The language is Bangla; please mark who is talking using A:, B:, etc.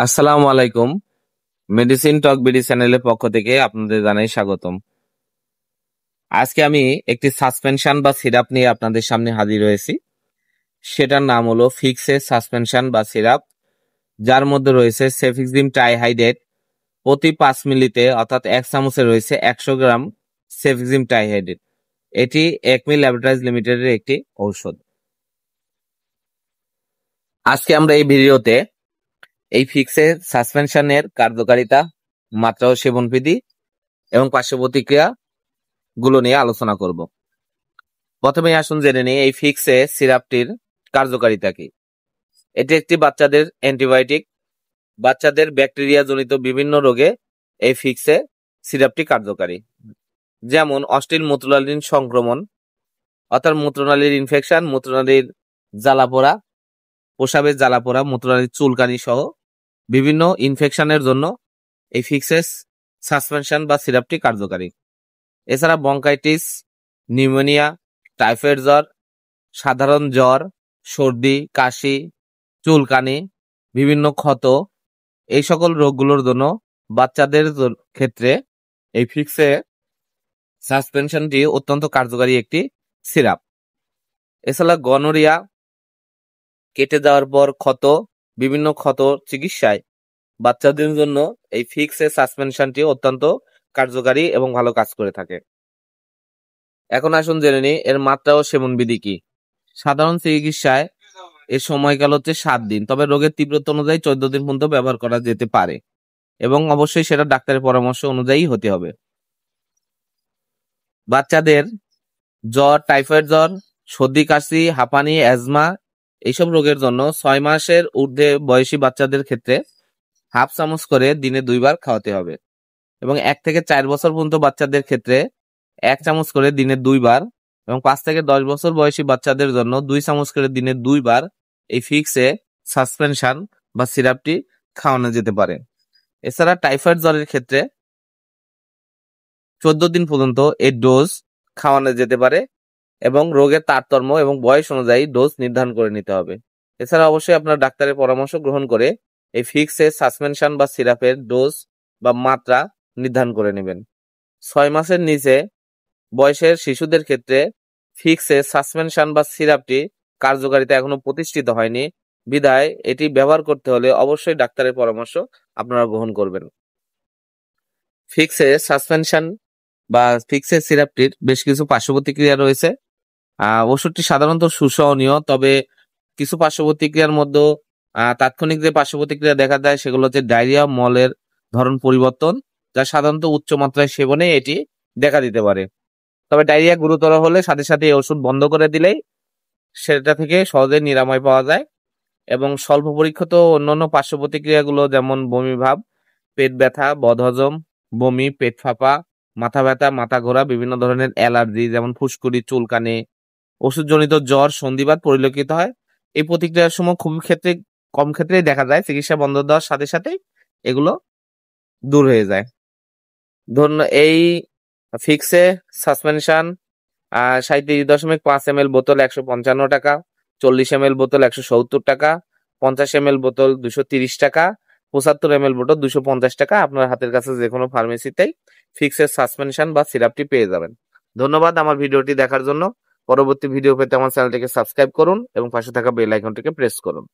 A: আসসালামু আলাইকুম। মেডিসিন টক বিডি চ্যানেলের পক্ষ থেকে আপনাদের জানাই স্বাগতম। আজকে আমি একটি সাসপেনশন বা সিরাপ নিয়ে আপনাদের সামনে হাজির হয়েছি। সেটার নাম হলো ফিক্সে সাসপেনশন বা সিরাপ, যার মধ্যে রয়েছে সেফিক্সিম ট্রাইহাইড্রেট। প্রতি 5 মিলিতে অর্থাৎ 1 চামচে রয়েছে 100 গ্রাম সেফিক্সিম ট্রাইহাইড্রেট। এটি একমি ল্যাবরেটরিজ লিমিটেডের একটি ঔষধ। আজকে আমরা এই ভিডিওতে এই ফিক্সে সাসপেনশনের কার্যকারিতা, মাত্রা ও সেবনবিধি এবং পার্শ্ব প্রতিক্রিয়া গুলো নিয়ে আলোচনা করব। প্রথমে আসুন জেনে নিই এই ফিক্সে সিরাপটির কার্যকারিতা কি। এটি একটি বাচ্চাদের অ্যান্টিবায়োটিক। বাচ্চাদের ব্যাকটেরিয়া জনিত বিভিন্ন রোগে এই ফিক্সে সিরাপটি কার্যকারী, যেমন অশ্লীল মূত্রনালীর সংক্রমণ অর্থাৎ মূত্রনালীর ইনফেকশন, মূত্রনালীর জ্বালাপোড়া, প্রস্রাবের জ্বালাপোড়া, মূত্রনালীর চুলকানি সহ বিভিন্ন ইনফেকশনের জন্য এই ফিক্সেস সাসপেনশন বা সিরাপটি কার্যকারী। এছাড়া ব্রঙ্কাইটিস, নিউমোনিয়া, টাইফয়েড জ্বর, সাধারণ জ্বর, সর্দি, কাশি, চুলকানি, বিভিন্ন ক্ষত, এই সকল রোগগুলোর জন্য বাচ্চাদের ক্ষেত্রে এই ফিক্সে সাসপেনশনটি অত্যন্ত কার্যকারী একটি সিরাপ। এছাড়া গনোরিয়া, কেটে যাওয়ার পর ক্ষত, বিভিন্ন ক্ষত চিকিৎসায় বাচ্চাদের জন্য এই ফিক্সে সাসপেনশনটি অত্যন্ত কার্যকারী এবং ভালো কাজ করে থাকে। এখন আসুন জেনে নিই এর মাত্রা ও সেবনবিধি কি। সাধারণ চিকিৎসায় এর সময়কাল হচ্ছে 7 দিন, তবে রোগের তীব্রতা অনুযায়ী 14 দিন পর্যন্ত ব্যবহার করা যেতে পারে এবং অবশ্যই সেটা ডাক্তারের পরামর্শ অনুযায়ী হতে হবে। বাচ্চাদের জ্বর, টাইফয়েড জ্বর, সর্দি, কাশি, হাঁপানি, অ্যাজমা এইসব রোগের জন্য 6 মাসের ঊর্ধ্বে বয়সী বাচ্চাদের ক্ষেত্রে হাফ চামচ করে দিনে 2 বার খাওয়াতে হবে এবং 1 থেকে 4 বছর পর্যন্ত বাচ্চাদের ক্ষেত্রে 1 চামচ করে দিনে 2 বার এবং 5 থেকে 10 বছর বয়সী বাচ্চাদের জন্য 2 চামচ করে দিনে 2 বার এই ফিক্সে সাসপেনশন বা সিরাপটি খাওয়ানো যেতে পারে। এছাড়া টাইফয়েড জ্বরের ক্ষেত্রে 14 দিন পর্যন্ত এই ডোজ খাওয়ানো যেতে পারে এবং রোগের তারতম্য এবং বয়স অনুযায়ী ডোজ নির্ধারণ করে নিতে হবে। এছাড়া অবশ্যই আপনার ডাক্তারের পরামর্শ গ্রহণ করে এই ফিক্সে সাসপেনশন বা সিরাপের ডোজ বা মাত্রা নির্ধারণ করে নেবেন। 6 মাসের নিচে বয়সের শিশুদের ক্ষেত্রে ফিক্সে সাসপেনশন বা সিরাপটি কার্যকারিতা এখনো প্রতিষ্ঠিত হয়নি, বিধায় এটি ব্যবহার করতে হলে অবশ্যই ডাক্তারের পরামর্শ আপনারা গ্রহণ করবেন। ফিক্সে সাসপেনশন বা ফিক্সের সিরাপটির বেশ কিছু পার্শ্ব প্রতিক্রিয়া রয়েছে। ওষুধটি সাধারণত সুসহনীয়, তবে কিছু পার্শ্ব প্রতিক্রিয়ার মধ্যে তাৎক্ষণিক যে পার্শ্ব প্রতিক্রিয়া দেখা যায় সেগুলো হচ্ছে ডায়রিয়া, মলের ধরন পরিবর্তন, যা সাধারণত উচ্চ মাত্রায় সেবনে এটি দেখা দিতে পারে। তবে ডায়রিয়া গুরুতর হলে সাথে সাথে এই ওষুধ বন্ধ করে দিলেই সেটা থেকে সহজে নিরাময় পাওয়া যায় এবং স্বল্প পরীক্ষিত অন্যান্য পার্শ্ব প্রতিক্রিয়াগুলো যেমন বমি ভাব, পেট ব্যথা, বদহজম, বমি, পেট ফাঁপা, মাথা ব্যথা, মাথা ঘোরা, বিভিন্ন ধরনের অ্যালার্জি যেমন ফুসকুড়ি, চুলকানি, ওষুধজনিত জ্বর, সন্ধিবাত পরিলক্ষিত হয়। এই প্রতিক্রিয়ার সময় খুব কম ক্ষেত্রেই দেখা যায়। চিকিৎসা বন্ধ দেওয়ার সাথে সাথেই এগুলো দূর হয়ে যায়। এই ফিক্সে সাসপেনশন 37.5 ml বোতল 155 টাকা, 40 ml বোতল 170 টাকা, 50 ml বোতল 230 টাকা, 75 ml বোতল 250 টাকা। আপনার হাতের কাছে যে কোনো ফার্মেসিতেই ফিক্সের সাসপেনশন বা সিরাপটি পেয়ে যাবেন। ধন্যবাদ আমার ভিডিওটি দেখার জন্য। পরবর্তী ভিডিও পেতে আমার চ্যানেলটিকে সাবস্ক্রাইব করুন এবং পাশে থাকা বেল আইকনটিকে প্রেস করুন।